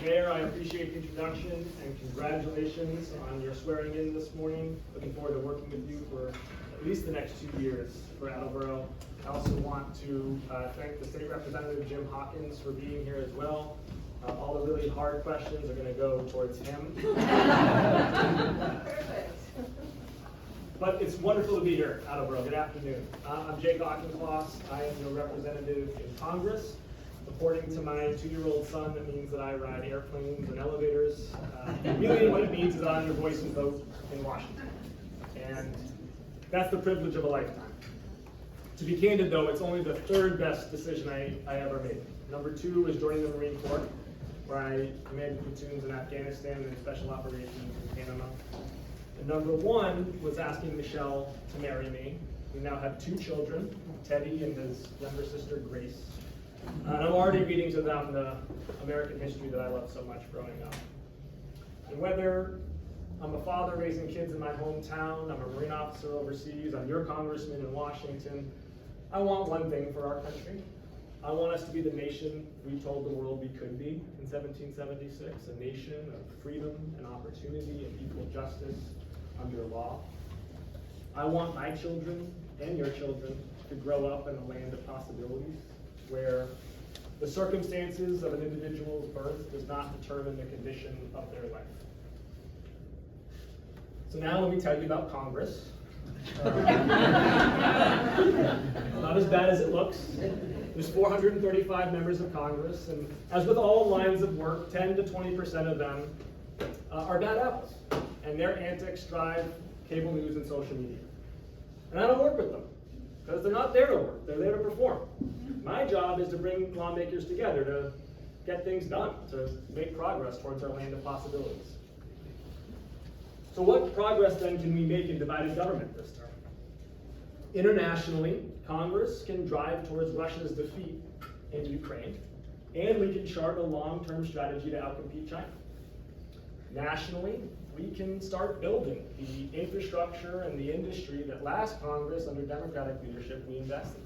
Mayor, I appreciate the introduction and congratulations on your swearing in this morning. Looking forward to working with you for at least the next 2 years for Attleboro. I also want to thank the State Representative Jim Hawkins for being here as well. All the really hard questions are going to go towards him. Perfect. But it's wonderful to be here, Attleboro. Good afternoon. I'm Jake Auchincloss. I am your representative in Congress. According to my 2-year-old son, that means that I ride airplanes and elevators. Really what it means is that I'm your voice and vote in Washington. And that's the privilege of a lifetime. To be candid though, it's only the 3rd best decision I ever made. Number 2 was joining the Marine Corps, where I commanded platoons in Afghanistan and special operations in Panama. And number 1 was asking Michelle to marry me. We now have 2 children, Teddy and his younger sister, Grace. And I'm already reading to them the American history that I loved so much growing up. And whether I'm a father raising kids in my hometown, I'm a Marine officer overseas, I'm your congressman in Washington, I want one thing for our country. I want us to be the nation we told the world we could be in 1776, a nation of freedom and opportunity and equal justice under law. I want my children and your children to grow up in a land of possibilities, where the circumstances of an individual's birth does not determine the condition of their life. So now let me tell you about Congress. Not as bad as it looks. There's 435 members of Congress, and as with all lines of work, 10 to 20% of them are bad apples, and their antics drive cable news and social media. And I don't work with them, because they're not there to work, they're there to perform. My job is to bring lawmakers together to get things done, to make progress towards our land of possibilities. So what progress then can we make in divided government this term? Internationally, Congress can drive towards Russia's defeat in Ukraine, and we can chart a long-term strategy to outcompete China. Nationally, we can start building the infrastructure and the industry that last Congress, under Democratic leadership, we invested.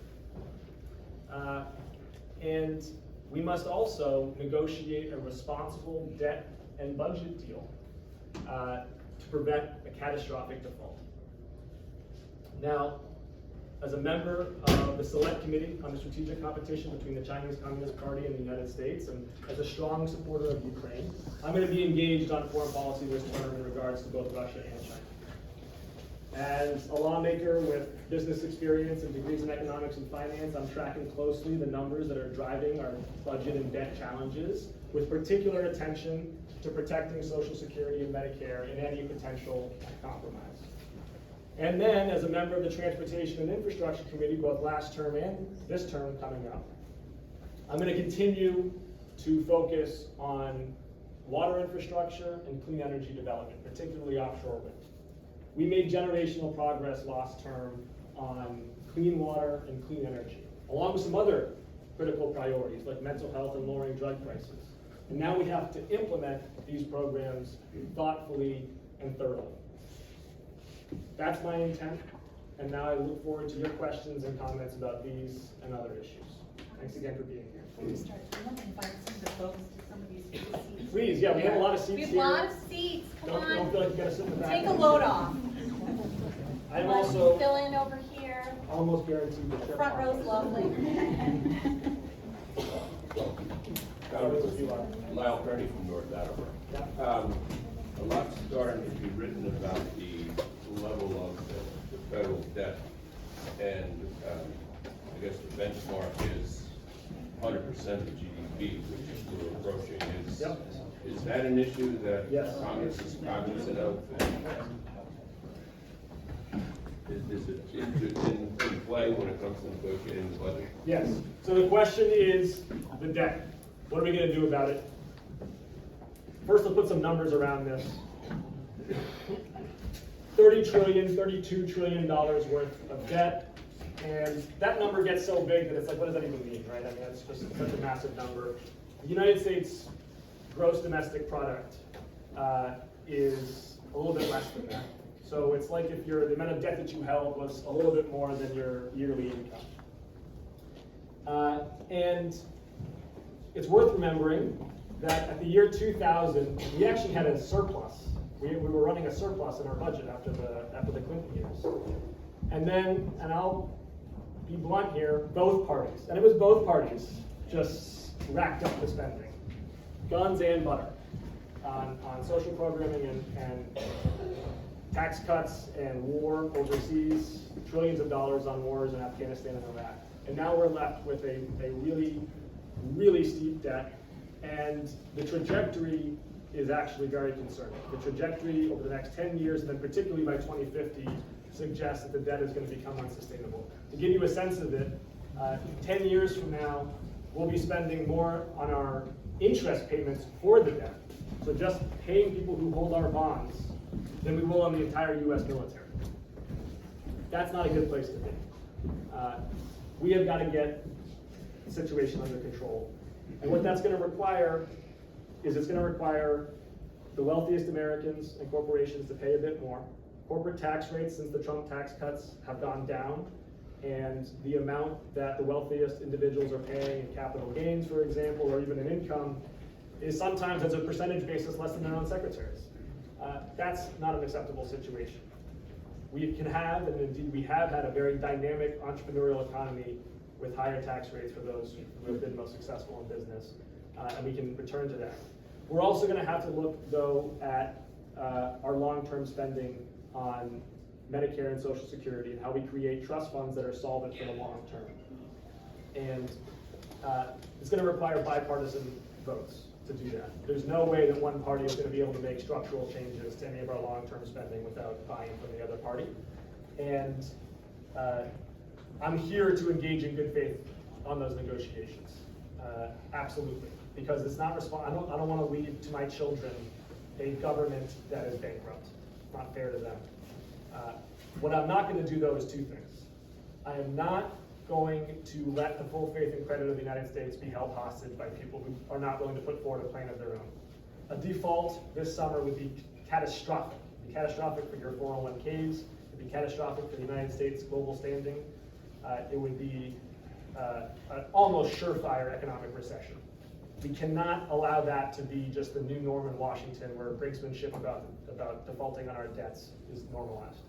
And we must also negotiate a responsible debt and budget deal to prevent a catastrophic default. Now, as a member of the Select Committee on the Strategic Competition between the Chinese Communist Party and the United States, and as a strong supporter of Ukraine, I'm going to be engaged on foreign policy this term in regards to both Russia and China. As a lawmaker with business experience and degrees in economics and finance, I'm tracking closely the numbers that are driving our budget and debt challenges, with particular attention to protecting Social Security and Medicare in any potential compromise. And then, as a member of the Transportation and Infrastructure Committee, both last term and this term coming up, I'm going to continue to focus on water infrastructure and clean energy development, particularly offshore wind. We made generational progress last term on clean water and clean energy, along with some other critical priorities like mental health and lowering drug prices. And now we have to implement these programs thoughtfully and thoroughly. That's my intent, and now I look forward to your questions and comments about these and other issues. Thanks again for being here. Before we start, I want to invite some of the folks to some of these seats. Please, yeah, we have a lot of seats here. We have a lot of seats, come on. Don't feel like you gotta sit in the back. Take a load off. I'm also Fill in over here. almost guaranteed to trip. Front row's lovely. Lyle Kearney from North Attleboro. Yeah. A lot's starting to be written about the level of the federal debt, and I guess the benchmark is 100% of GDP, which is we're approaching. Is that an issue that Yes. Congress is cognizant of? Is it in play when it comes to negotiating the budget? Yes. So the question is the debt. What are we going to do about it? First, let's put some numbers around this. $30 trillion, $32 trillion worth of debt. And that number gets so big that it's like, what does that even mean, right? I mean, that's just such a massive number. The United States gross domestic product is a little bit less than that. So it's like if the amount of debt that you held was a little bit more than your yearly income. And it's worth remembering that at the year 2000, we actually had a surplus. We were running a surplus in our budget after the Clinton years. And then, and I'll be blunt here, both parties, and it was both parties, just racked up the spending. Guns and butter on social programming and tax cuts and war overseas, trillions of dollars on wars in Afghanistan and Iraq. And now we're left with a really, really steep debt, and the trajectory is actually very concerning. The trajectory over the next 10 years, and then particularly by 2050, suggests that the debt is going to become unsustainable. To give you a sense of it, 10 years from now, we'll be spending more on our interest payments for the debt, so just paying people who hold our bonds, than we will on the entire US military. That's not a good place to be. We have got to get the situation under control. And what that's going to require is it's going to require the wealthiest Americans and corporations to pay a bit more. Corporate tax rates since the Trump tax cuts have gone down, and the amount that the wealthiest individuals are paying in capital gains, for example, or even in income, is sometimes as a percentage basis less than their own secretaries. That's not an acceptable situation. We can have, and indeed we have had, a very dynamic entrepreneurial economy with higher tax rates for those who have been most successful in business, and we can return to that. We're also going to have to look, though, at our long-term spending on Medicare and Social Security and how we create trust funds that are solvent for the long term. And it's going to require bipartisan votes to do that. There's no way that one party is going to be able to make structural changes to any of our long-term spending without buy-in from the other party. And I'm here to engage in good faith on those negotiations, absolutely, because it's not I don't want to leave to my children a government that is bankrupt. It's not fair to them. What I'm not going to do, though, is two things. I am not going to let the full faith and credit of the United States be held hostage by people who are not willing to put forward a plan of their own. A default this summer would be catastrophic. It'd be catastrophic for your 401ks. It'd be catastrophic for the United States' global standing. It would be an almost surefire economic recession. We cannot allow that to be just the new norm in Washington, where brinksmanship about defaulting on our debts is normalized.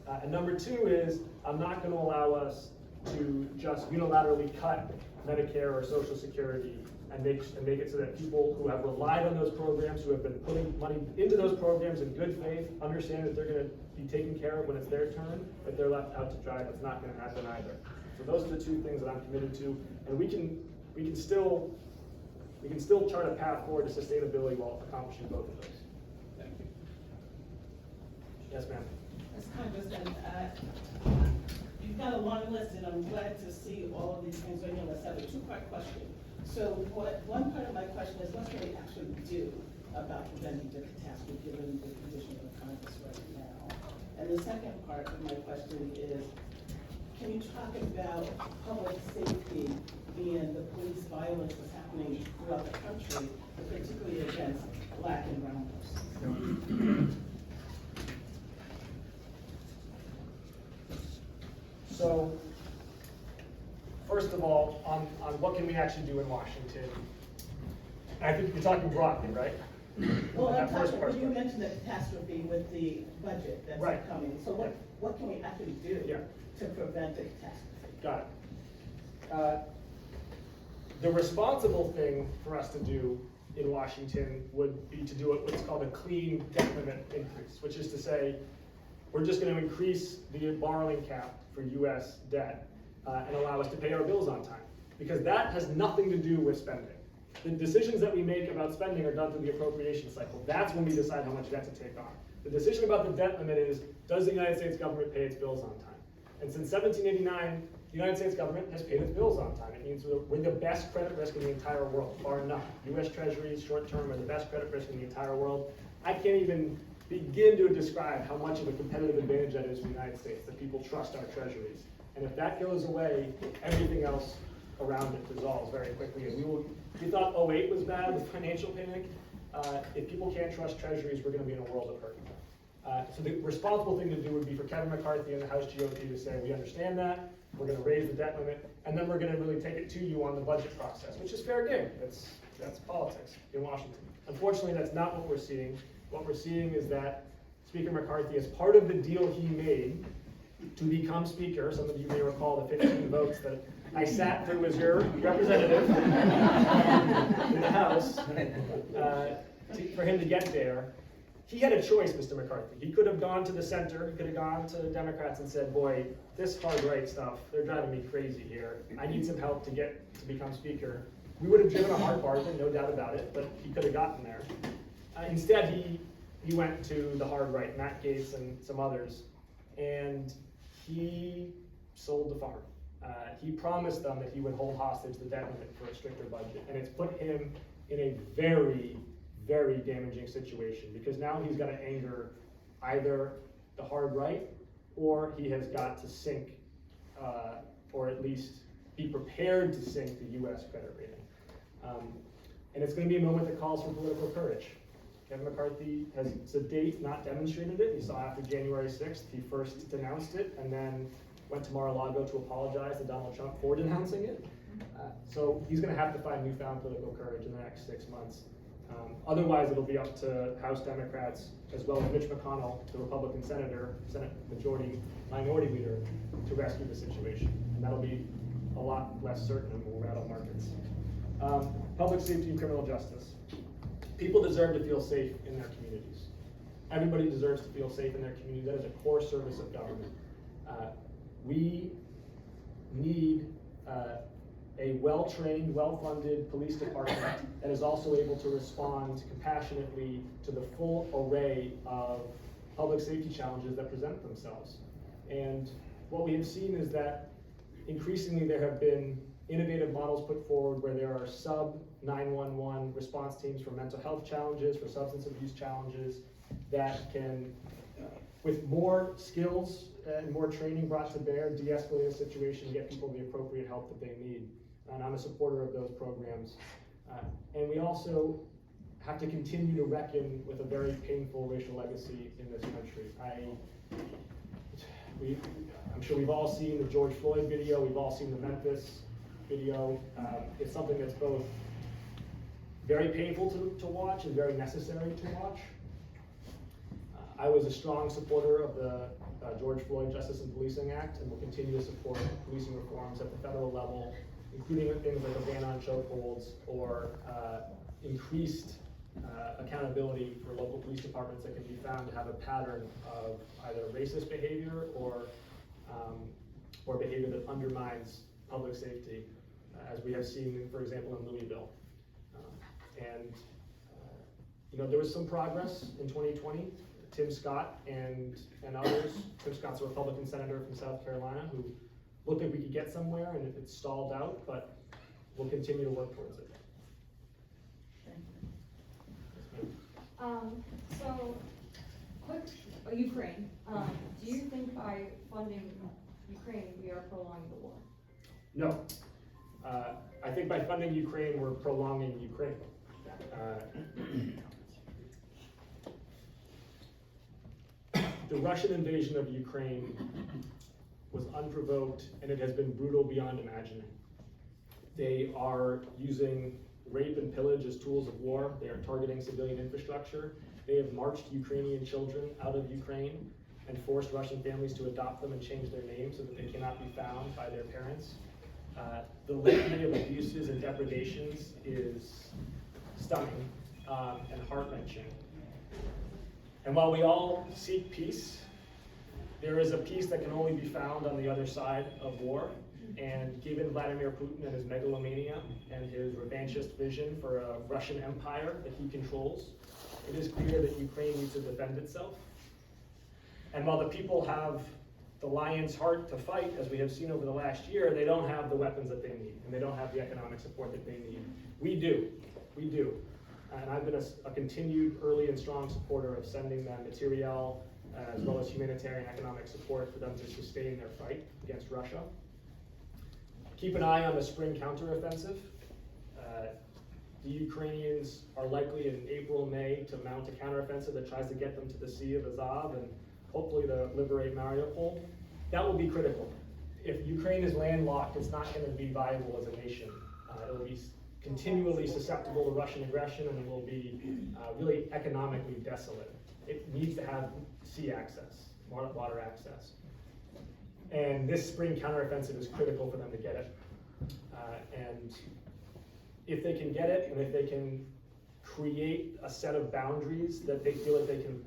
And number two is, I'm not going to allow us to just unilaterally cut Medicare or Social Security and make it so that people who have relied on those programs, who have been putting money into those programs in good faith, understand that they're going to be taken care of when it's their turn, that they're left out to dry. That's not going to happen either. So those are the two things that I'm committed to, and we can still chart a path forward to sustainability while accomplishing both of those. Thank you. Yes, ma'am. Ms. Congressman, you've got a long list, and I'm glad to see all of these things on your list. I have a two-part question. So one part of my question is, what can we actually do about preventing the catastrophe given the condition of Congress right now? And the second part of my question is, can you talk about public safety and the police violence that's happening throughout the country, particularly against Black and brown persons? So, first of all, on what can we actually do in Washington? I think you're talking broadly, right? Well, That I'm first talking, part. you mentioned the catastrophe with the budget that's Right. coming. So what can we actually do Yeah. to prevent a catastrophe? Got it. The responsible thing for us to do in Washington would be to do what's called a clean debt limit increase, which is to say, we're just going to increase the borrowing cap for U.S. debt and allow us to pay our bills on time, because that has nothing to do with spending. The decisions that we make about spending are done through the appropriation cycle. That's when we decide how much debt to take on. The decision about the debt limit is, does the United States government pay its bills on time? And since 1789, the United States government has paid its bills on time. It means we're the best credit risk in the entire world, bar none. U.S. Treasuries, short-term, are the best credit risk in the entire world. I can't even begin to describe how much of a competitive advantage that is for the United States, that people trust our treasuries. And if that goes away, everything else around it dissolves very quickly. And we thought 2008 was bad with financial panic. If people can't trust treasuries, we're going to be in a world of hurt. So the responsible thing to do would be for Kevin McCarthy and the House GOP to say, we understand that, we're going to raise the debt limit, and then we're going to really take it to you on the budget process, which is fair game. It's That's politics in Washington. Unfortunately, that's not what we're seeing. What we're seeing is that Speaker McCarthy, as part of the deal he made to become Speaker, some of you may recall the 15 votes that I sat through as your representative in the House, for him to get there. He had a choice, Mr. McCarthy. He could have gone to the center, he could have gone to the Democrats and said, boy, this hard right stuff, they're driving me crazy here. I need some help to become Speaker. We would have driven a hard bargain, no doubt about it, but he could have gotten there. Instead, he went to the hard right, Matt Gaetz and some others, and he sold the farm. He promised them that he would hold hostage the debt limit for a stricter budget, and it's put him in a very, very damaging situation, because now he's got to anger either the hard right, or he has got to sink, or at least be prepared to sink the U.S. credit rating. And it's going to be a moment that calls for political courage. Kevin McCarthy has to date not demonstrated it. You saw after January 6th, he first denounced it and then went to Mar-a-Lago to apologize to Donald Trump for denouncing it. So he's going to have to find newfound political courage in the next 6 months. Otherwise, it'll be up to House Democrats, as well as Mitch McConnell, the Republican senator, Senate Minority Leader, to rescue the situation. And that'll be a lot less certain and will rattle markets. Public safety and criminal justice. People deserve to feel safe in their communities. Everybody deserves to feel safe in their community. That is a core service of government. We need a well-trained, well-funded police department that is also able to respond compassionately to the full array of public safety challenges that present themselves. And what we have seen is that increasingly there have been innovative models put forward where there are sub-911 response teams for mental health challenges, for substance abuse challenges, that can, with more skills and more training brought to bear, de-escalate a situation and get people the appropriate help that they need. And I'm a supporter of those programs. And we also have to continue to reckon with a very painful racial legacy in this country. I'm sure we've all seen the George Floyd video, we've all seen the Memphis video. It's something that's both very painful to watch and very necessary to watch. I was a strong supporter of the George Floyd Justice and Policing Act, and will continue to support policing reforms at the federal level, including things like a ban on chokeholds or increased accountability for local police departments that can be found to have a pattern of either racist behavior or behavior that undermines public safety, as we have seen, for example, in Louisville. There was some progress in 2020. Tim Scott and others. Tim Scott's a Republican senator from South Carolina who looked like we could get somewhere, and it stalled out, but we'll continue to work towards it. So, quick, Ukraine. Do you think by funding Ukraine, we are prolonging the war? No. I think by funding Ukraine, we're prolonging Ukraine. The Russian invasion of Ukraine was unprovoked, and it has been brutal beyond imagining. They are using rape and pillage as tools of war. They are targeting civilian infrastructure. They have marched Ukrainian children out of Ukraine and forced Russian families to adopt them and change their names so that they cannot be found by their parents. The litany of abuses and depredations is stunning and heart-wrenching. And while we all seek peace, there is a peace that can only be found on the other side of war. And given Vladimir Putin and his megalomania and his revanchist vision for a Russian empire that he controls, it is clear that Ukraine needs to defend itself. And while the people have the lion's heart to fight, as we have seen over the last year, they don't have the weapons that they need, and they don't have the economic support that they need. We do. And I've been a continued early and strong supporter of sending them material as well as humanitarian economic support for them to sustain their fight against Russia. Keep an eye on the spring counteroffensive. The Ukrainians are likely in April, May to mount a counteroffensive that tries to get them to the Sea of Azov and hopefully to liberate Mariupol. That will be critical. If Ukraine is landlocked, it's not going to be viable as a nation. It will be continually susceptible to Russian aggression, and it will be really economically desolate. It needs to have sea access, water access. And this spring counteroffensive is critical for them to get it. And if they can get it, and if they can create a set of boundaries that they feel that they can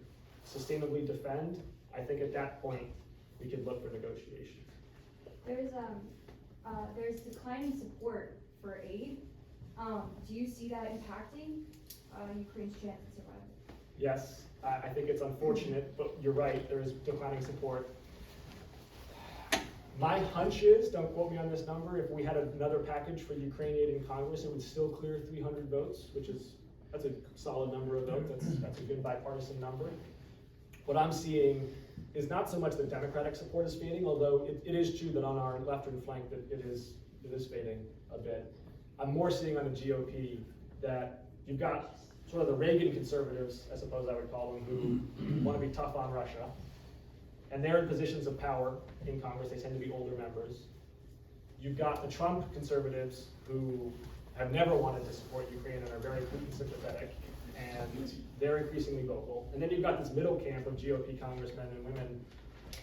sustainably defend, I think at that point, we could look for negotiation. There's declining support for aid. Do you see that impacting Ukraine's chance of survival? Yes, I think it's unfortunate, but you're right, there is declining support. My hunch is, don't quote me on this number, if we had another package for Ukraine aid in Congress, it would still clear 300 votes, that's a solid number of votes, that's a good bipartisan number. What I'm seeing is not so much that Democratic support is fading, although it is true that on our left-wing flank that it is fading a bit. I'm more seeing on the GOP that you've got sort of the Reagan conservatives, I suppose I would call them, who want to be tough on Russia. And they're in positions of power in Congress, they tend to be older members. You've got the Trump conservatives who have never wanted to support Ukraine and are very Putin sympathetic, and they're increasingly vocal. And then you've got this middle camp of GOP congressmen and women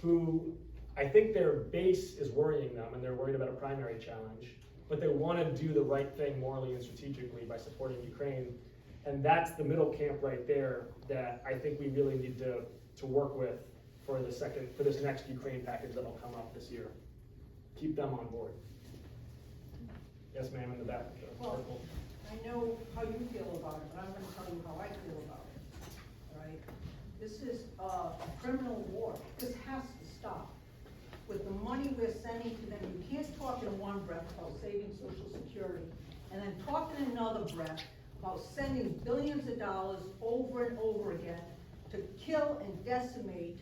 who I think their base is worrying them, and they're worried about a primary challenge, but they want to do the right thing morally and strategically by supporting Ukraine. And that's the middle camp right there that I think we really need to work with for this next Ukraine package that'll come up this year. Keep them on board. Yes, ma'am, in the back. Well, I know how you feel about it, but I'm gonna tell you how I feel about it, all right? This is a criminal war. This has to stop. With the money we're sending to them, you can't talk in one breath about saving Social Security, and then talk in another breath about sending billions of dollars over and over again to kill and decimate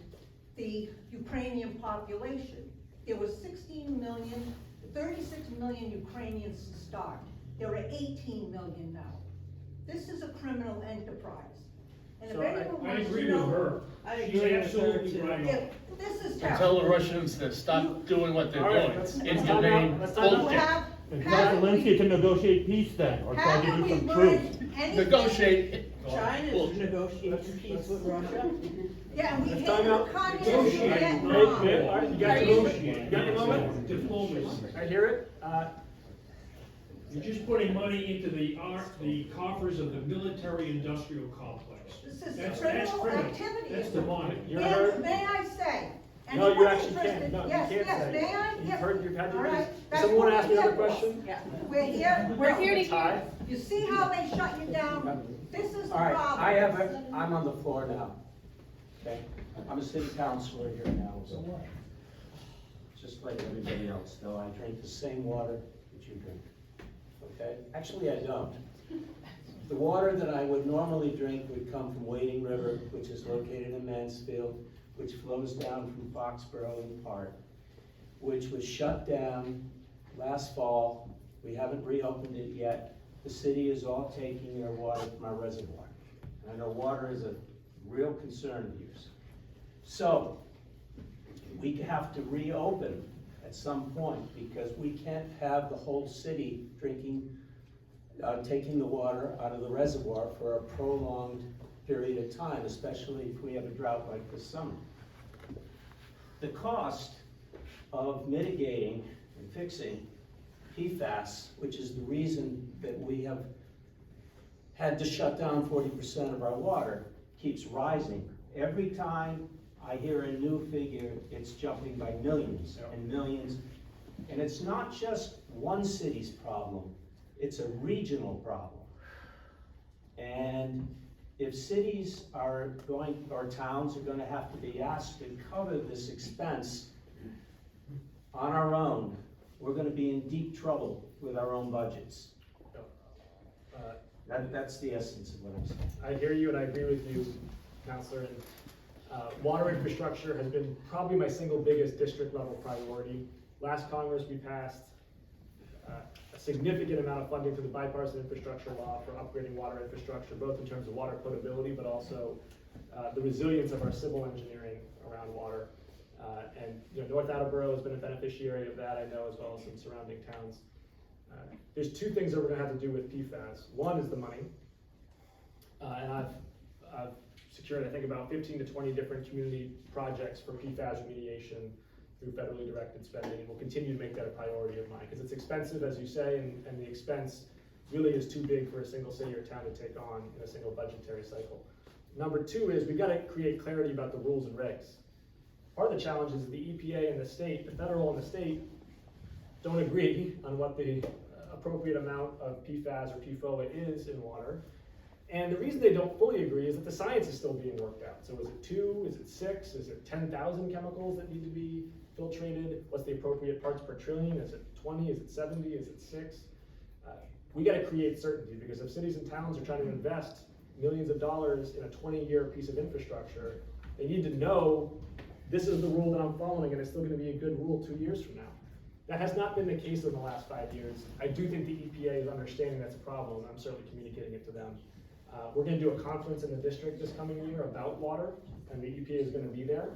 the Ukrainian population. There was 36 million Ukrainians to start. There are 18 million now. This is a criminal enterprise. And if So anyone I wants agree to know, with her. She's absolutely right on. this is And terrible. tell the Russians to stop doing what they're All right, doing. let's It's time out. domain Let's time out. You bullshit. have, And tell haven't Zelensky we, to negotiate peace then, or try to haven't do we some truth. learned anything? Negotiate. China's Bullshit. negotiating peace with Russia. Yeah, and we Let's hate time the out. communists in Negotiate. Vietnam. Hey, all right, you got Negotiate. you got the moment? Diplomacy. I hear it. You're just putting money into the coffers of the military-industrial complex. This is That's criminal criminal. activity. That's demonic. You're And heard. may I say? No, you anyone actually interested- can't. No, you yes, can't yes, say. may I? You've Yes. heard, you've had your All right. piece. That's Someone what ask we're me another here for. question? Yeah. We're here. We're here to Ty? You see how they shut you down? This is the All right, problem. I'm on the floor now, okay? I'm a city councilor here now, so what? Just like everybody else, though, I drink the same water that you drink, okay? Actually, I don't. The water that I would normally drink would come from Wading River, which is located in Mansfield, which flows down from Foxborough in part, which was shut down last fall. We haven't reopened it yet. The city is all taking their water from our reservoir. And I know water is a real concern of yours. So, we have to reopen at some point because we can't have the whole city taking the water out of the reservoir for a prolonged period of time, especially if we have a drought like this summer. The cost of mitigating and fixing PFAS, which is the reason that we have had to shut down 40% of our water, keeps rising. Every time I hear a new figure, it's jumping by millions and millions. And it's not just one city's problem, it's a regional problem. And if cities are going, or towns are gonna have to be asked to cover this expense on our own, we're gonna be in deep trouble with our own budgets. That's the essence of what I'm saying. I hear you and I agree with you, Counselor. And water infrastructure has been probably my single biggest district level priority. Last Congress, we passed a significant amount of funding through the bipartisan infrastructure law for upgrading water infrastructure, both in terms of water potability, but also the resilience of our civil engineering around water. And North Attleboro has been a beneficiary of that, I know, as well as some surrounding towns. There's two things that we're gonna have to do with PFAS. One is the money. And I've secured, I think, about 15 to 20 different community projects for PFAS remediation through federally directed spending, and we'll continue to make that a priority of mine, because it's expensive, as you say, and the expense really is too big for a single city or town to take on in a single budgetary cycle. Number two is we've got to create clarity about the rules and regs. Part of the challenge is the EPA and the state, the federal and the state, don't agree on what the appropriate amount of PFAS or PFOA is in water. And the reason they don't fully agree is that the science is still being worked out. So is it 2, is it 6, is it 10,000 chemicals that need to be filtrated? What's the appropriate parts per trillion? Is it 20, is it 70, is it 6? We gotta create certainty, because if cities and towns are trying to invest millions of dollars in a 20-year piece of infrastructure, they need to know this is the rule that I'm following, and it's still gonna be a good rule 2 years from now. That has not been the case in the last 5 years. I do think the EPA is understanding that's a problem, and I'm certainly communicating it to them. We're gonna do a conference in the district this coming year about water, and the EPA is gonna be there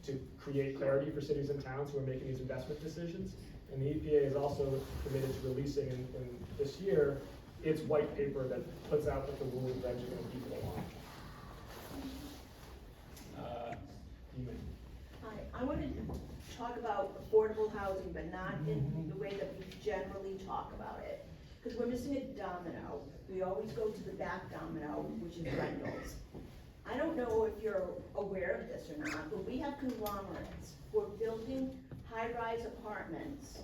to create clarity for cities and towns who are making these investment decisions. And the EPA is also committed to releasing in this year its white paper that puts out what the rules and regs are gonna be for the law. Hi, I wanted to talk about affordable housing, but not in the way that we generally talk about it. Because we're missing a domino. We always go to the back domino, which is rentals. I don't know if you're aware of this or not, but we have conglomerates who are building high-rise apartments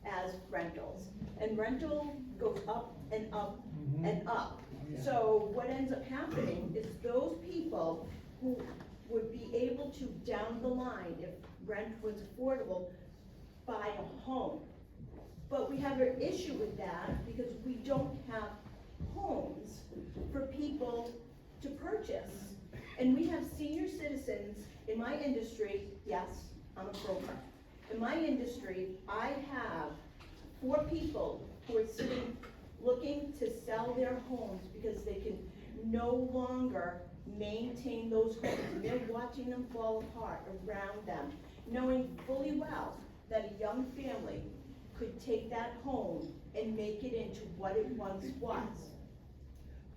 as rentals. And rental goes up and up and up. So what ends up happening is those people who would be able to, down the line, if rent was affordable, buy a home. But we have an issue with that because we don't have homes for people to purchase. And we have senior citizens in my industry. Yes, I'm a broker. In my industry, I have 4 people who are sitting looking to sell their homes because they can no longer maintain those homes. And they're watching them fall apart around them, knowing fully well that a young family could take that home and make it into what it once was.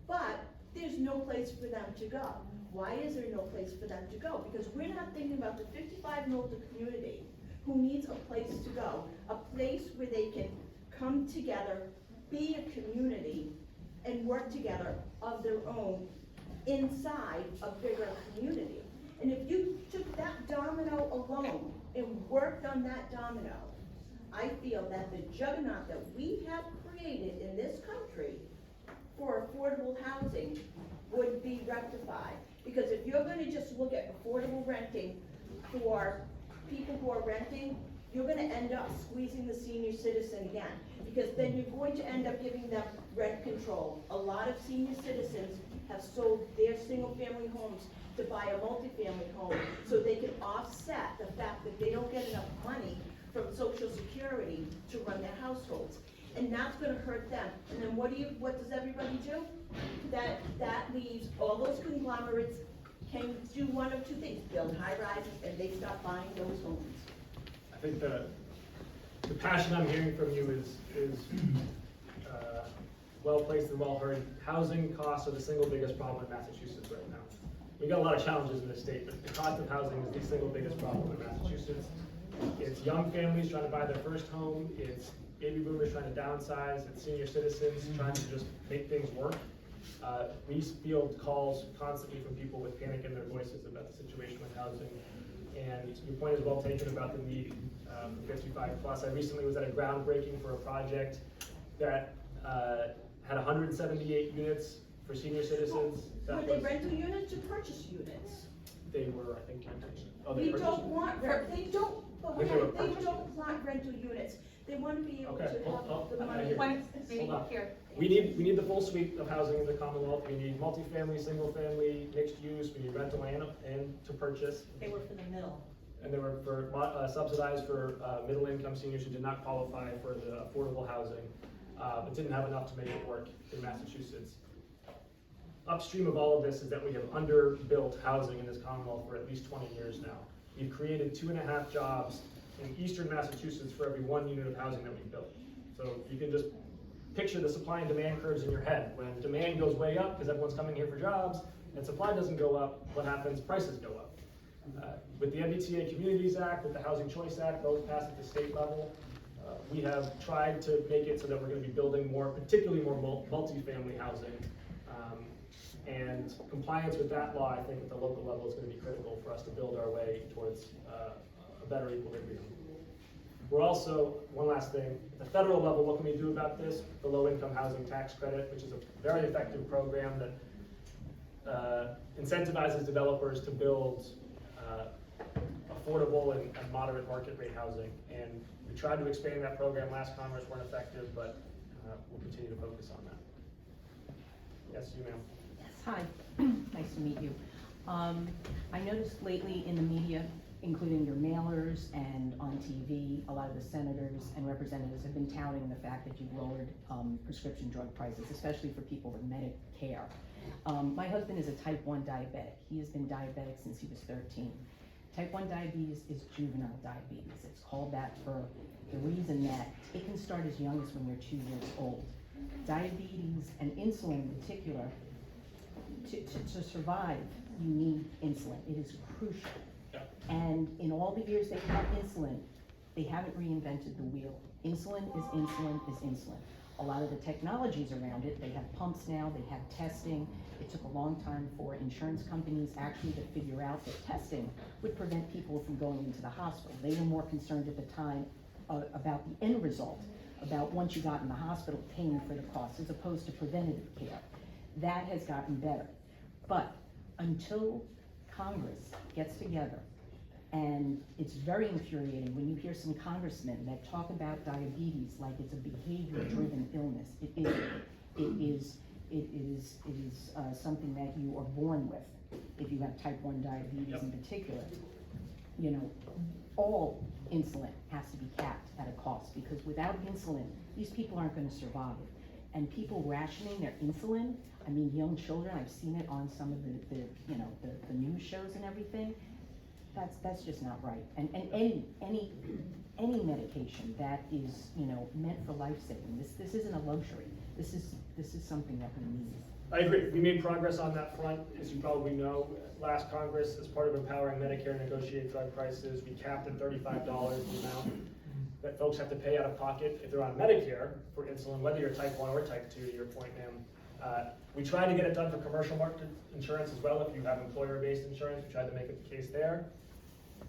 But there's no place for them to go. Why is there no place for them to go? Because we're not thinking about the 55 and older community who needs a place to go, a place where they can come together, be a community, and work together of their own inside a bigger community. And if you took that domino alone and worked on that domino, I feel that the juggernaut that we have created in this country for affordable housing would be rectified. Because if you're gonna just look at affordable renting for people who are renting, you're gonna end up squeezing the senior citizen again. Because then you're going to end up giving them rent control. A lot of senior citizens have sold their single-family homes to buy a multifamily home so they can offset the fact that they don't get enough money from Social Security to run their households. And that's gonna hurt them. And then what does everybody do? That leaves all those conglomerates can do one of 2 things: build high rises, and they stop buying those homes. I think the passion I'm hearing from you is well placed and well heard. Housing costs are the single biggest problem in Massachusetts right now. We got a lot of challenges in this state, but the cost of housing is the single biggest problem in Massachusetts. It's young families trying to buy their first home, it's baby boomers trying to downsize, it's senior citizens trying to just make things work. We field calls constantly from people with panic in their voices about the situation with housing. And your point is well taken about the need for 55 plus. I recently was at a groundbreaking for a project that had 178 units for senior citizens. Were they rental units or purchase units? They were, I think, rental. We don't want, they don't want rental units. They want to be able to Okay, have the money. Hold on. We need the full suite of housing in the Commonwealth. We need multifamily, single family, mixed use. We need rental and to purchase. They were for the middle. And they were for subsidized for middle income seniors who did not qualify for the affordable housing, but didn't have enough to make it work in Massachusetts. Upstream of all of this is that we have underbuilt housing in this Commonwealth for at least 20 years now. We've created 2.5 jobs in eastern Massachusetts for every 1 unit of housing that we built. So you can just picture the supply and demand curves in your head. When demand goes way up, because everyone's coming here for jobs, and supply doesn't go up, what happens? Prices go up. With the MBTA Communities Act, with the Housing Choice Act, both passed at the state level, we have tried to make it so that we're going to be building more, particularly more multifamily housing. And compliance with that law, I think at the local level is going to be critical for us to build our way towards a better equilibrium. We're also, one last thing, at the federal level, what can we do about this? The low-income housing tax credit, which is a very effective program that incentivizes developers to build affordable and moderate market rate housing. And we tried to expand that program last Congress, weren't effective, but we'll continue to focus on that. Yes, you ma'am. Yes, hi, nice to meet you. I noticed lately in the media, including your mailers and on TV, a lot of the senators and representatives have been touting the fact that you've lowered prescription drug prices, especially for people with Medicare. My husband is a type 1 diabetic. He has been diabetic since he was 13. Type 1 diabetes is juvenile diabetes. It's called that for the reason that it can start as young as when you're 2 years old. Diabetes and insulin in particular, to survive, you need insulin. It is crucial. And in all the years they've had insulin, they haven't reinvented the wheel. Insulin is insulin is insulin. A lot of the technologies around it, they have pumps now, they have testing. It took a long time for insurance companies actually to figure out that testing would prevent people from going into the hospital. They were more concerned at the time about the end result, about once you got in the hospital paying for the cost, as opposed to preventative care. That has gotten better. But until Congress gets together, and it's very infuriating when you hear some congressmen that talk about diabetes like it's a behavior-driven illness. It is something that you are born with if you have type 1 diabetes in particular. You know, all insulin has to be capped at a cost, because without insulin, these people aren't going to survive. And people rationing their insulin, I mean, young children, I've seen it on some of the news shows and everything. That's just not right. And any medication that is, meant for life-saving, this isn't a luxury. This is something that we need. I agree. We made progress on that front, as you probably know. Last Congress, as part of empowering Medicare to negotiate drug prices, we capped at $35 the amount that folks have to pay out of pocket if they're on Medicare for insulin, whether you're type 1 or type 2, to your point, ma'am. We tried to get it done for commercial market insurance as well. If you have employer-based insurance, we tried to make it the case there.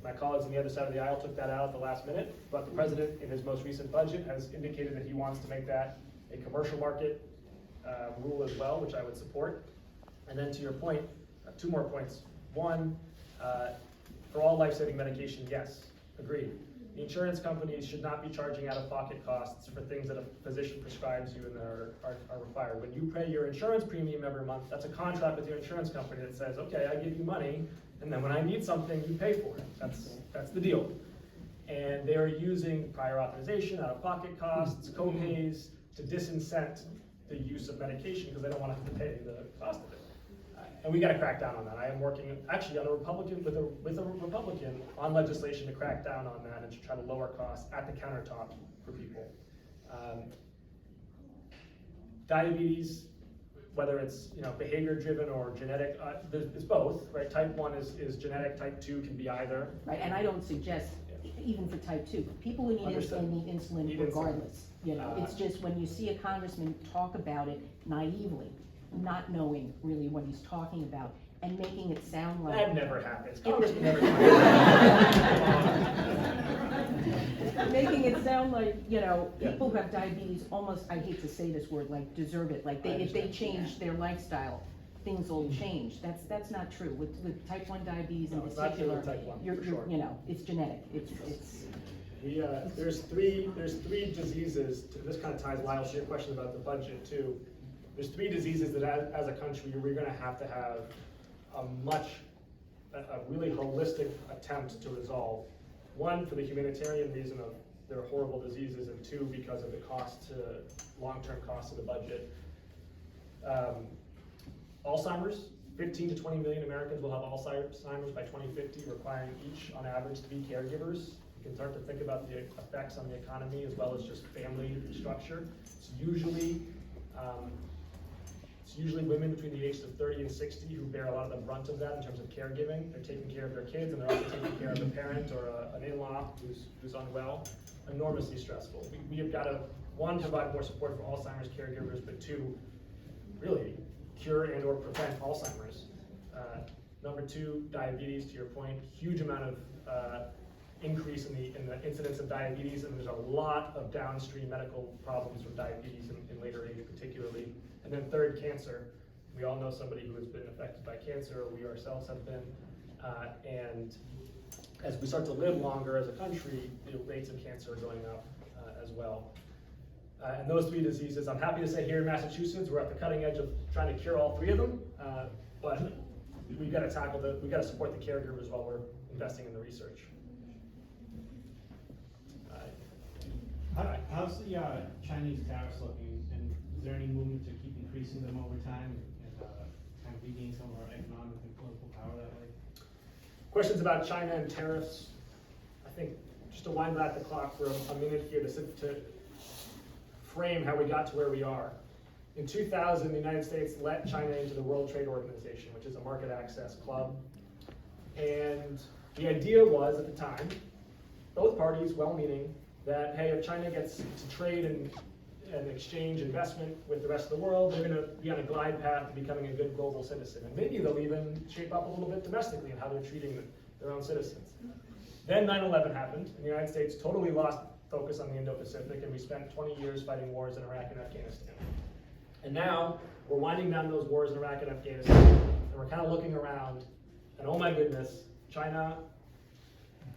My colleagues on the other side of the aisle took that out at the last minute, but the president, in his most recent budget, has indicated that he wants to make that a commercial market rule as well, which I would support. And then to your point, 2 more points. One, for all life-saving medication, yes, agreed. The insurance companies should not be charging out-of-pocket costs for things that a physician prescribes you and are required. When you pay your insurance premium every month, that's a contract with your insurance company that says, okay, I give you money, and then when I need something, you pay for it. That's the deal. And they're using prior authorization, out-of-pocket costs, co-pays to disincent the use of medication because they don't want to have to pay the cost of it. And we got to crack down on that. I am working actually on with a Republican on legislation to crack down on that and to try to lower costs at the countertop for people. Diabetes, whether it's behavior-driven or genetic, it's both, right? Type 1 is genetic. Type 2 can be either. Right, and I don't suggest even for type 2. People who need insulin regardless. It's just when you see a congressman talk about it naively, not knowing really what he's talking about, and making it sound like... That never happens. Congressman never making it sound like, people who have diabetes almost, I hate to say this word, like deserve it. Like if they change their lifestyle, things will change. That's not true. With type 1 diabetes in particular, it's genetic. There's three diseases. This kind of ties, Lyle, to your question about the budget too. There's 3 diseases that as a country we're going to have a really holistic attempt to resolve. 1, for the humanitarian reason of they're horrible diseases, and 2, because of the long-term cost of the budget. Alzheimer's, 15 to 20 million Americans will have Alzheimer's by 2050, requiring each, on average, 3 caregivers. can start to think about the effects on the economy as well as just family structure. It's usually women between the ages of 30 and 60 who bear a lot of the brunt of that in terms of caregiving. They're taking care of their kids, and they're also taking care of a parent or an in-law who's unwell. Enormously stressful. We have got to, one, provide more support for Alzheimer's caregivers, but two, really cure and or prevent Alzheimer's. Number two, diabetes, to your point, huge amount of increase in the incidence of diabetes, and there's a lot of downstream medical problems from diabetes in later age particularly. And then third, cancer. We all know somebody who has been affected by cancer, or we ourselves have been. And as we start to live longer as a country, the rates of cancer are going up as well. And those three diseases, I'm happy to say here in Massachusetts, we're at the cutting edge of trying to cure all three of them, but we've got to we've got to support the caregivers while we're investing in the research. How's the Chinese tariffs looking, and is there any movement to keep increasing them over time and kind of regain some of our economic and political power that way? Questions about China and tariffs. I think just to wind back the clock for a minute here to frame how we got to where we are. In 2000, the United States let China into the World Trade Organization, which is a market access club. And the idea was at the time, both parties well-meaning, that hey, if China gets to trade and exchange investment with the rest of the world, they're going to be on a glide path to becoming a good global citizen. And maybe they'll even shape up a little bit domestically in how they're treating their own citizens. Then 9/11 happened, and the United States totally lost focus on the Indo-Pacific, and we spent 20 years fighting wars in Iraq and Afghanistan. And now we're winding down those wars in Iraq and Afghanistan, and we're kind of looking around, and oh my goodness, China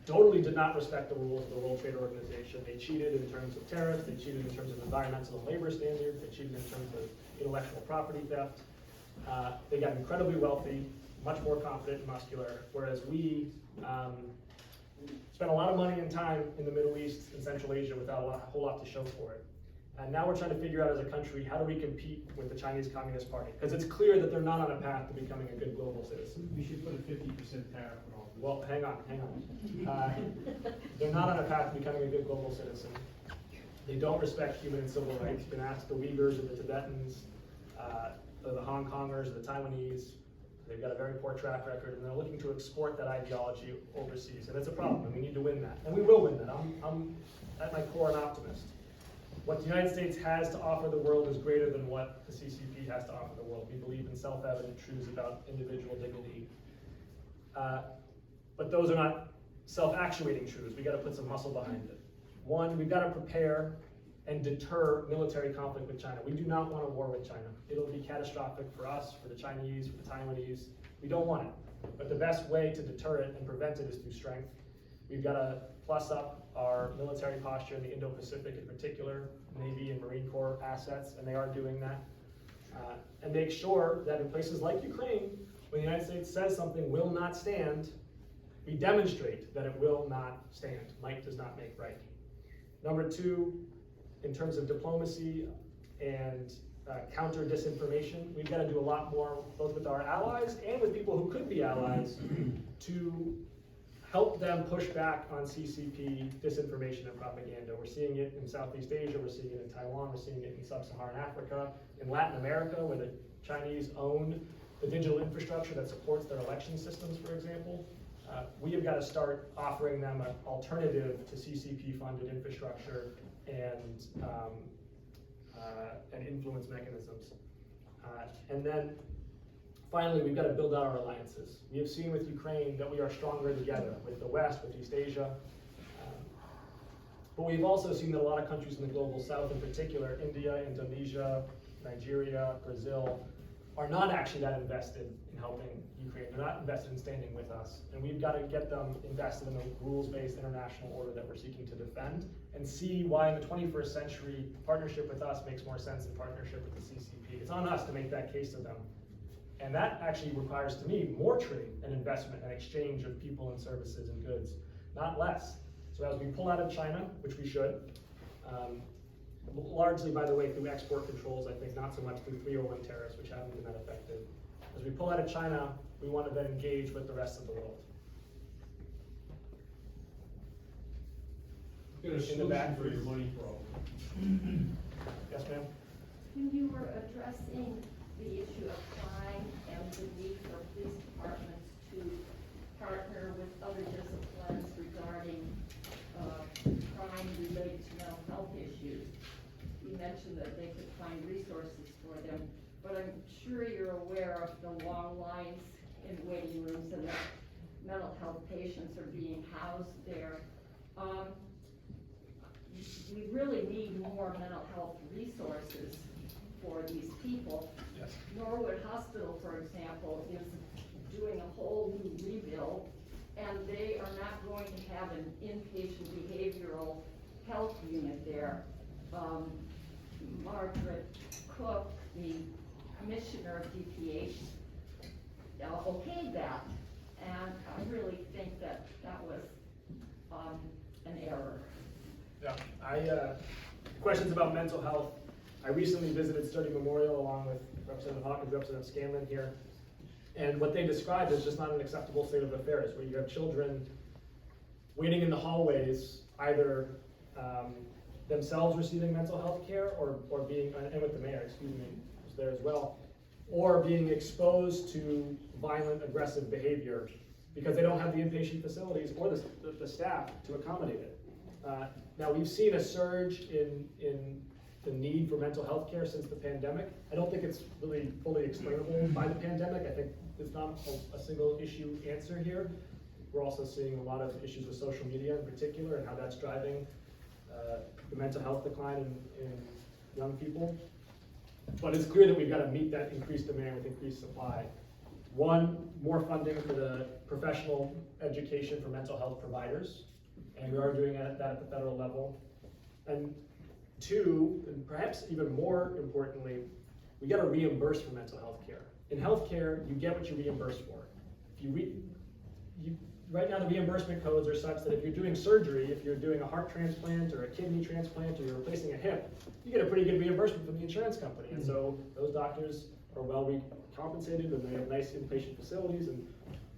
totally did not respect the rules of the World Trade Organization. They cheated in terms of tariffs, they cheated in terms of environmental and labor standards, they cheated in terms of intellectual property theft. They got incredibly wealthy, much more confident and muscular, whereas we spent a lot of money and time in the Middle East and Central Asia without a whole lot to show for it. And now we're trying to figure out as a country, how do we compete with the Chinese Communist Party? Because it's clear that they're not on a path to becoming a good global citizen. We should put a 50% tariff on all. Well, hang on. They're not on a path to becoming a good global citizen. They don't respect human and civil rights. You can ask the Uyghurs or the Tibetans, or the Hong Kongers, or the Taiwanese. They've got a very poor track record, and they're looking to export that ideology overseas. And it's a problem, and we need to win that. And we will win that. I'm at my core an optimist. What the United States has to offer the world is greater than what the CCP has to offer the world. We believe in self-evident truths about individual dignity. But those are not self-actuating truths. We've got to put some muscle behind it. One, we've got to prepare and deter military conflict with China. We do not want a war with China. It'll be catastrophic for us, for the Chinese, for the Taiwanese. We don't want it. But the best way to deter it and prevent it is through strength. We've got to plus up our military posture in the Indo-Pacific in particular, Navy and Marine Corps assets, and they are doing that. And make sure that in places like Ukraine, when the United States says something will not stand, we demonstrate that it will not stand. Might does not make right. Number two, in terms of diplomacy and counter disinformation, we've got to do a lot more, both with our allies and with people who could be allies, to help them push back on CCP disinformation and propaganda. We're seeing it in Southeast Asia, we're seeing it in Taiwan, we're seeing it in Sub-Saharan Africa, in Latin America, where the Chinese own the digital infrastructure that supports their election systems, for example. We have got to start offering them an alternative to CCP-funded infrastructure and influence mechanisms. And then finally, we've got to build out our alliances. We have seen with Ukraine that we are stronger together, with the West, with East Asia. But we've also seen that a lot of countries in the global South, in particular, India, Indonesia, Nigeria, Brazil, are not actually that invested in helping Ukraine. They're not invested in standing with us. And we've got to get them invested in the rules-based international order that we're seeking to defend, and see why in the 21st century, partnership with us makes more sense than partnership with the CCP. It's on us to make that case to them. And that actually requires, to me, more trade and investment and exchange of people and services and goods, not less. So as we pull out of China, which we should, largely, by the way, through export controls, I think not so much through 301 tariffs, which haven't been that effective. As we pull out of China, we want to then engage with the rest of the world. Get a in the solution back. for your money problem. Yes, ma'am? When you were addressing the issue of crime and the need for police departments to partner with other disciplines regarding crime related to mental health issues, you mentioned that they could find resources for them, but I'm sure you're aware of the long lines in waiting rooms and that mental health patients are being housed there. We really need more mental health resources for these people. Yes. Norwood Hospital, for example, is doing a whole new rebuild, and they are not going to have an inpatient behavioral health unit there. Margaret Cook, the commissioner of DPH, okayed that, and I really think that that was an error. Yeah, questions about mental health. I recently visited Sturdy Memorial along with Representative Hawkins, Representative Scanlon here. And what they described is just not an acceptable state of affairs, where you have children waiting in the hallways, either themselves receiving mental health care or being, and with the mayor, excuse me, was there as well, or being exposed to violent, aggressive behavior because they don't have the inpatient facilities or the staff to accommodate it. Now, we've seen a surge in the need for mental health care since the pandemic. I don't think it's really fully explainable by the pandemic. I think there's not a single issue answer here. We're also seeing a lot of issues with social media in particular and how that's driving the mental health decline in young people. But it's clear that we've got to meet that increased demand with increased supply. One, more funding for the professional education for mental health providers, and we are doing that at the federal level. And two, and perhaps even more importantly, we got to reimburse for mental health care. In healthcare, you get what you reimburse for. Right now, the reimbursement codes are such that if you're doing surgery, if you're doing a heart transplant or a kidney transplant or you're replacing a hip, you get a pretty good reimbursement from the insurance company. And so those doctors are well compensated and they have nice inpatient facilities, and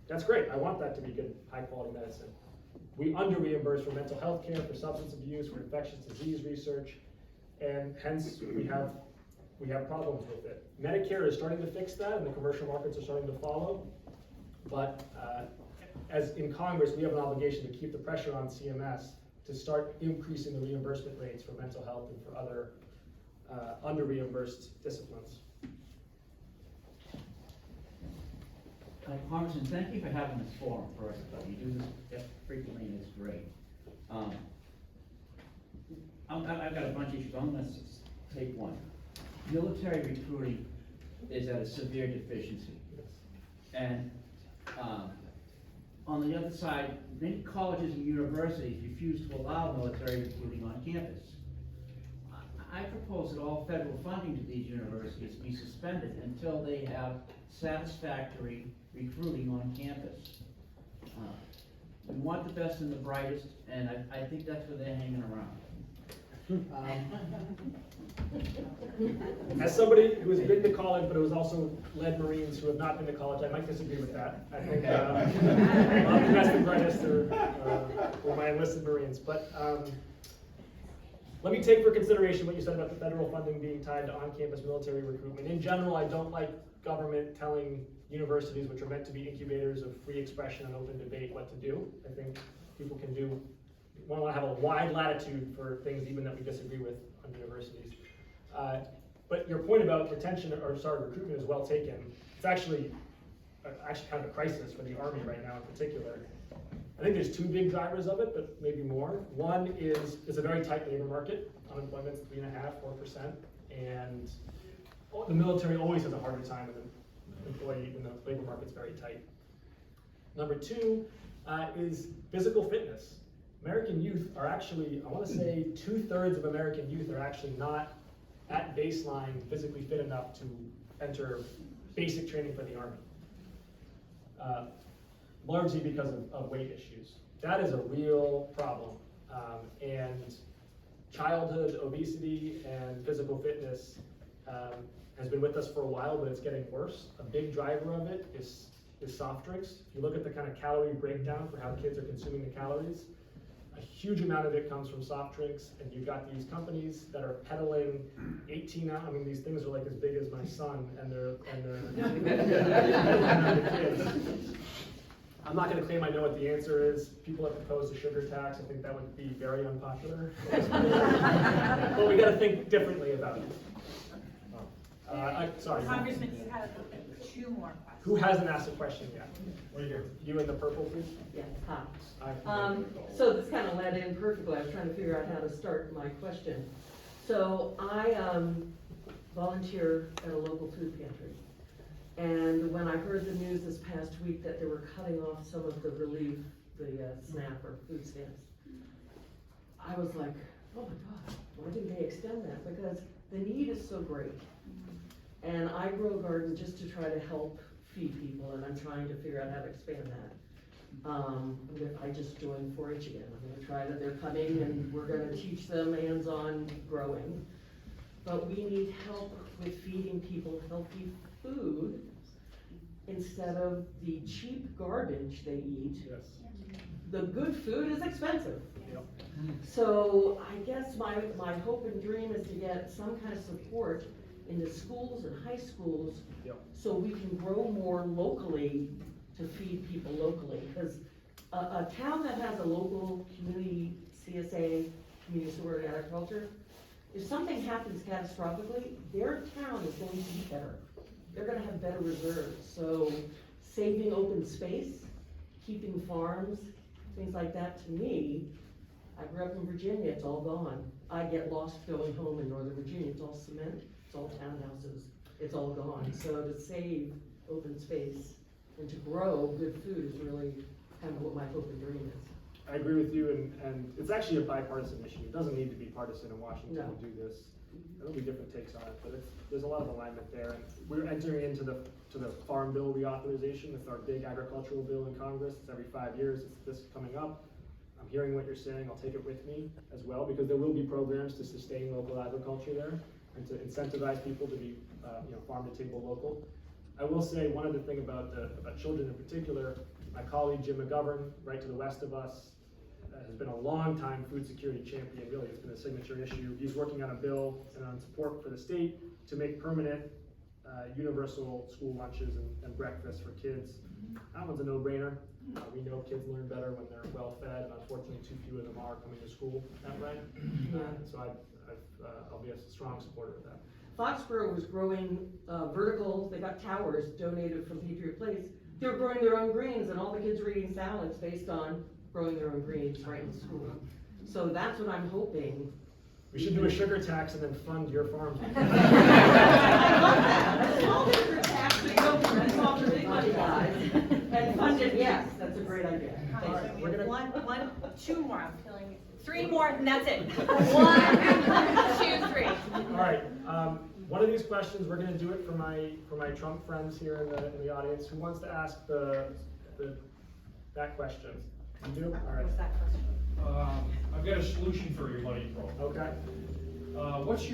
that's great. I want that to be good, high quality medicine. We under reimburse for mental health care, for substance abuse, for infectious disease research, and hence we have problems with it. Medicare is starting to fix that, and the commercial markets are starting to follow. But as in Congress, we have an obligation to keep the pressure on CMS to start increasing the reimbursement rates for mental health and for other under reimbursed disciplines. Congressman, thank you for having this forum first of all. You do this frequently and it's great. I've got a bunch of issues. I'm going to take one. Military recruiting is at a severe deficiency. And on the other side, many colleges and universities refuse to allow military recruiting on campus. I propose that all federal funding to these universities be suspended until they have satisfactory recruiting on campus. We want the best and the brightest, and I think that's where they're hanging around. As somebody who has been to college but who has also led Marines who have not been to college, I might disagree with that. I think the best and brightest were my enlisted Marines. But let me take for consideration what you said about the federal funding being tied to on-campus military recruitment. In general, I don't like government telling universities, which are meant to be incubators of free expression and open debate, what to do. I think people can do, want to have a wide latitude for things even that we disagree with on universities. But your point about recruitment is well taken. It's actually kind of a crisis for the Army right now in particular. I think there's two big drivers of it, but maybe more. One is a very tight labor market. Unemployment's 3.5%, 4%, and the military always has a harder time with an employee when the labor market's very tight. Number two is physical fitness. American youth are actually, I want to say 2/3 of American youth are actually not at baseline physically fit enough to enter basic training for the Army, largely because of weight issues. That is a real problem, and childhood obesity and physical fitness has been with us for a while, but it's getting worse. A big driver of it is soft drinks. If you look at the kind of calorie breakdown for how kids are consuming the calories, A huge amount of it comes from soft drinks, and you've got these companies that are peddling 18 ounce, I mean, these things are like as big as my son, and they're peddling to kids. I'm not gonna claim I know what the answer is. People have proposed a sugar tax. I think that would be very unpopular. But we gotta think differently about it. Sorry. Congressman, you have 2 more questions. Who hasn't asked a question yet? Right here. You in the purple, please? Yes, hi. Aye. So this kind of led in perfectly. I was trying to figure out how to start my question. So I volunteer at a local food pantry. And when I heard the news this past week that they were cutting off some of the relief, the SNAP or food stamps, I was like, oh my God, why didn't they extend that? Because the need is so great. And I grow a garden just to try to help feed people, and I'm trying to figure out how to expand that. I just joined 4-H again. I'm gonna try that. They're coming and we're gonna teach them hands-on growing. But we need help with feeding people healthy food instead of the cheap garbage they eat. Yes. The good food is expensive. Yep. So I guess my hope and dream is to get some kind of support in the schools and high schools, Yep. so we can grow more locally to feed people locally. Because a town that has a local community CSA, community supported agriculture, if something happens catastrophically, their town is going to be better. They're gonna have better reserves. So saving open space, keeping farms, things like that, to me, I grew up in Virginia, it's all gone. I get lost going home in Northern Virginia, it's all cement, it's all townhouses, it's all gone. So to save open space and to grow good food is really kind of what my hope and dream is. I agree with you, and it's actually a bipartisan issue. It doesn't need to be partisan in Washington No. to do this. There'll be different takes on it, but there's a lot of alignment there. And we're entering into the Farm Bill reauthorization. It's our big agricultural bill in Congress. It's every 5 years. It's this coming up. I'm hearing what you're saying. I'll take it with me as well, because there will be programs to sustain local agriculture there and to incentivize people to be, farm to table local. I will say one other thing about children in particular. My colleague Jim McGovern, right to the west of us, has been a long-time food security champion. Really, it's been a signature issue. He's working on a bill and on support for the state to make permanent universal school lunches and breakfast for kids. That one's a no-brainer. We know kids learn better when they're well-fed, and unfortunately, too few of them are coming to school that way. So I'll be a strong supporter of that. Foxborough was growing vertical, they got towers donated from Patriot Place. They were growing their own greens, and all the kids were eating salads based on growing their own greens right in school. So that's what I'm hoping. We should do a sugar tax and then fund your farms. I love that. A small sugar tax, we go from the small to big money guys, and fund it, yes, that's a great idea. All right, we're gonna. 2 more, I'm killing you. 3 more, and that's it. 1, 2, 3. All right, one of these questions, we're gonna do it for my Trump friends here in the audience. Who wants to ask that question? You do? All right. What's that question? I've got a solution for your money problem. Okay. What's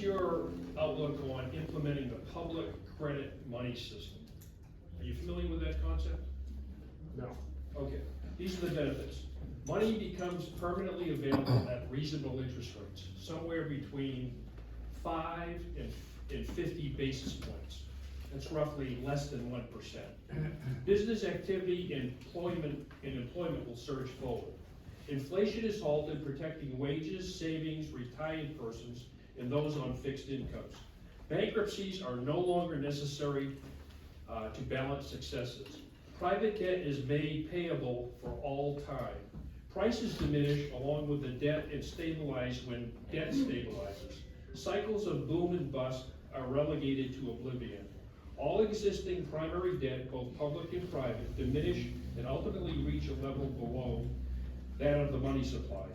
your outlook on implementing the public credit money system? Are you familiar with that concept? No. Okay, these are the benefits. Money becomes permanently available at reasonable interest rates, somewhere between 5 and 50 basis points. That's roughly less than 1%. Business activity and employment will surge forward. Inflation is halted, protecting wages, savings, retired persons, and those on fixed incomes. Bankruptcies are no longer necessary to balance successes. Private debt is made payable for all time. Prices diminish along with the debt and stabilize when debt stabilizes. Cycles of boom and bust are relegated to oblivion. All existing primary debt, both public and private, diminish and ultimately reach a level below that of the money supply.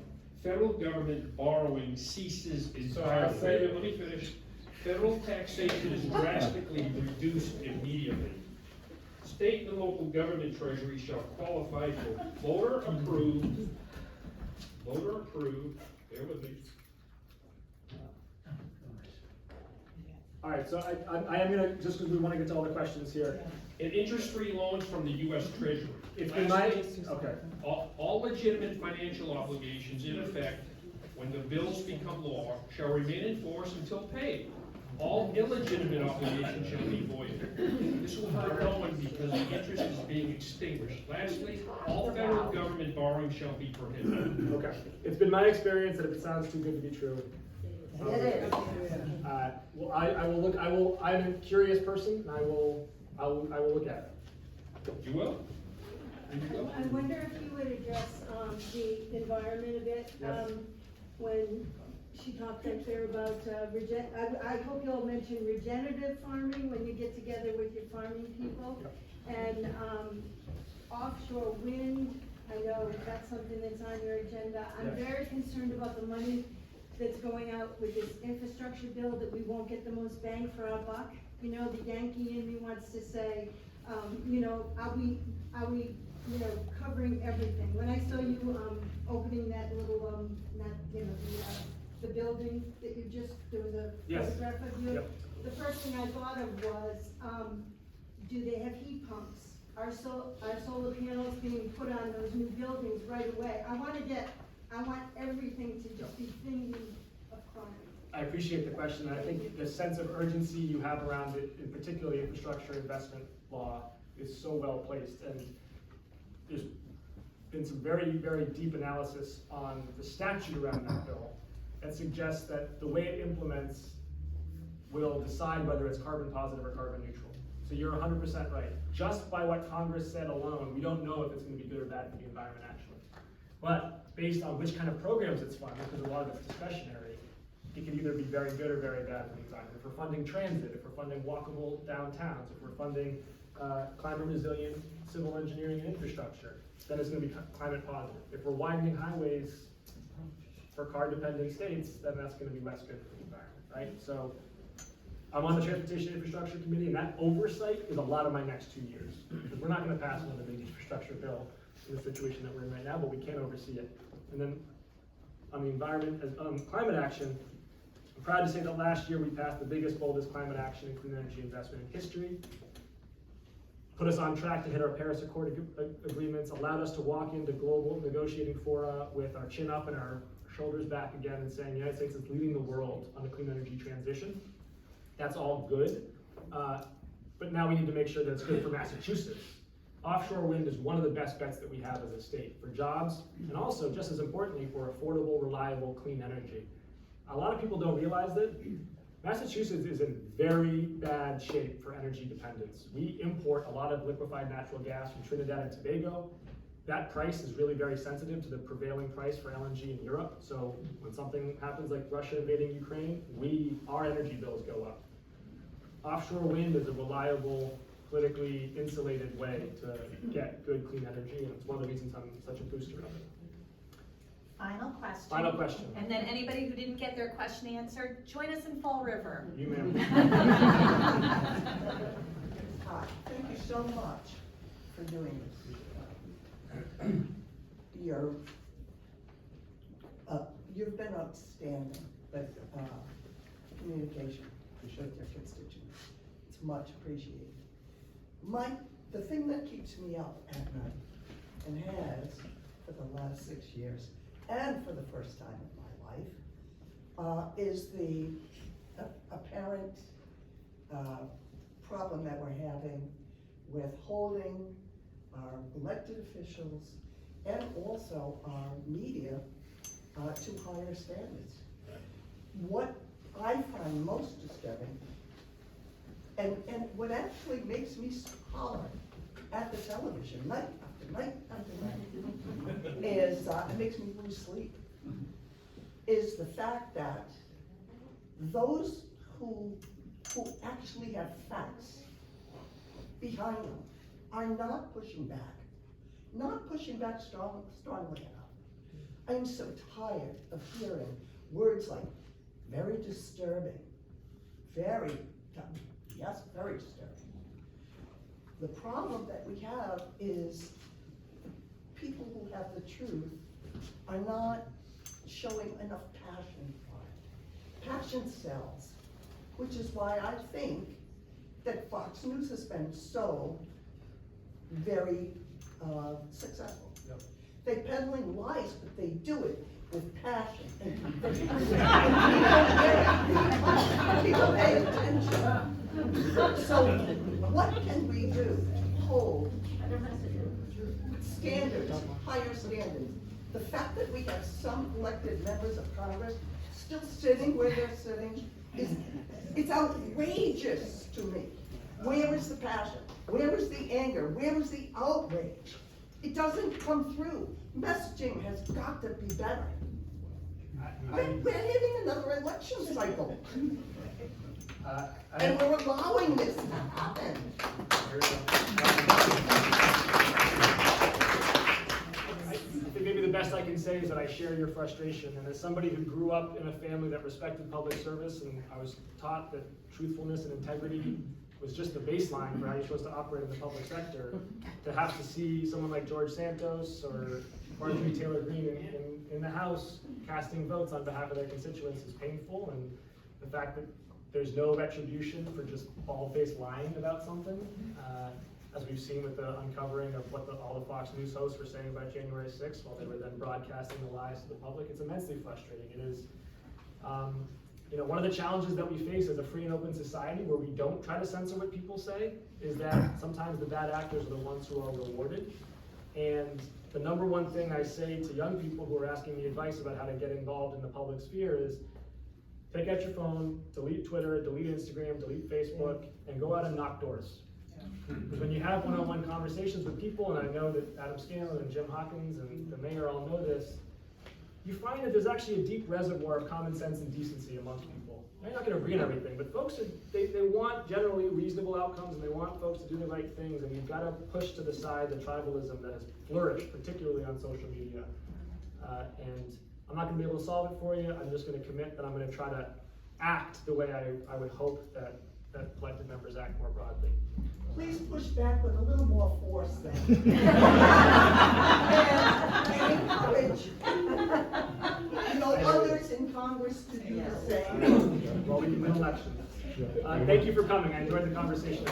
Federal government borrowing ceases entirely. Let me finish. Federal taxation is drastically reduced immediately. State and local government treasury shall qualify for voter approved, bear with me, All right, so I am gonna, just because we want to get to all the questions here. And interest-free loans from the US Treasury. It's been my, Lastly, okay. all legitimate financial obligations in effect when the bills become law shall remain in force until paid. All illegitimate obligations shall be voided. This will hurt no one because the interest is being extinguished. Lastly, all federal government borrowing shall be prohibited. Okay, it's been my experience that if it sounds too good to be true. It is. Well, I will look, I'm a curious person, and I will look at it. You will? You will? I wonder if you would address, the environment a bit, Yes. When she talked up there about, I hope you'll mention regenerative farming when you get together with your farming people. And, offshore wind, I know that's something that's on your agenda. I'm Yes. very concerned about the money that's going out with this infrastructure bill, that we won't get the most bang for our buck. You know, the Yankee in me wants to say, you know, are we, you know, covering everything? When I saw you, opening that little, not, you know, the building that you just doing the Yes. photograph of you. Yep. The first thing I thought of was, do they have heat pumps? Are solar panels being put on those new buildings right away? I want everything to just be thinking of crime. I appreciate the question, and I think the sense of urgency you have around it, in particular the infrastructure investment law, is so well placed. And there's been some very, very deep analysis on the statute around that bill that suggests that the way it implements will decide whether it's carbon positive or carbon neutral. So you're 100% right. Just by what Congress said alone, we don't know if it's going to be good or bad for the environment actually. But based on which kind of programs it's funded, because a lot of it's discretionary, it can either be very good or very bad for the environment. If we're funding transit, if we're funding walkable downtowns, if we're funding climate resilient civil engineering and infrastructure, then it's going to be climate positive. If we're widening highways for car dependent states, then that's going to be less good for the environment, right? So I'm on the Transportation Infrastructure Committee, and that oversight is a lot of my next 2 years. Because we're not going to pass another big infrastructure bill in the situation that we're in right now, but we can oversee it. And then on the environment, climate action, I'm proud to say that last year we passed the biggest, boldest climate action and clean energy investment in history. Put us on track to hit our Paris Accord agreements, allowed us to walk into global negotiating fora with our chin up and our shoulders back again and saying the United States is leading the world on the clean energy transition. That's all good, but now we need to make sure that it's good for Massachusetts. Offshore wind is one of the best bets that we have as a state for jobs, and also, just as importantly, for affordable, reliable, clean energy. A lot of people don't realize that Massachusetts is in very bad shape for energy dependence. We import a lot of liquefied natural gas from Trinidad and Tobago. That price is really very sensitive to the prevailing price for LNG in Europe. So when something happens like Russia invading Ukraine, our energy bills go up. Offshore wind is a reliable, politically insulated way to get good, clean energy, and it's one of the reasons I'm such a booster of it. Final question. Final question. And then anybody who didn't get their question answered, join us in Fall River. You, ma'am. Hi, thank you so much for doing this. You've been outstanding with communication with your constituents. It's much appreciated. The thing that keeps me up at night, and has for the last 6 years, and for the first time in my life, is the apparent problem that we're having with holding our elected officials and also our media to higher standards. What I find most disturbing, and what actually makes me holler at the television night after night after night, is, it makes me lose sleep, is the fact that those who actually have facts behind them are not pushing back strongly enough. I am so tired of hearing words like very disturbing, very disturbing. The problem that we have is people who have the truth are not showing enough passion for it. Passion sells. which is why I think that Fox News has been so very successful. Yep. They're peddling lies, but they do it with passion and conviction. People pay attention. So what can we do? Hold standards, higher standards. The fact that we have some elected members of Congress still sitting where they're sitting it's outrageous to me. Where is the passion? Where is the anger? Where is the outrage? It doesn't come through. Messaging has got to be better. We're hitting another election cycle. And we're allowing this to happen. I think maybe the best I can say is that I share your frustration, and as somebody who grew up in a family that respected public service, and I was taught that truthfulness and integrity was just the baseline for how you're supposed to operate in the public sector, to have to see someone like George Santos or Marjorie Taylor Greene in the House casting votes on behalf of their constituents is painful, and the fact that there's no retribution for just bald-faced lying about something, as we've seen with the uncovering of what all the Fox News hosts were saying about January 6th while they were then broadcasting the lies to the public. It's immensely frustrating. It is, one of the challenges that we face as a free and open society where we don't try to censor what people say is that sometimes the bad actors are the ones who are rewarded. And the number one thing I say to young people who are asking me advice about how to get involved in the public sphere is take out your phone, delete Twitter, delete Instagram, delete Facebook, and go out and knock doors. Because when you have one-on-one conversations with people, and I know that Adam Scanlon and Jim Hawkins and the mayor all know this, you find that there's actually a deep reservoir of common sense and decency amongst people. You're not going to agree on everything, but folks, they want generally reasonable outcomes, and they want folks to do the right things, and you've got to push to the side the tribalism that has flourished, particularly on social media. And I'm not going to be able to solve it for you. I'm just going to commit that I'm going to try to act the way I would hope that elected members act more broadly. Please push back with a little more force then. And encourage, others in Congress to do the same. Well, we can win elections. Thank you for coming. I enjoyed the conversation.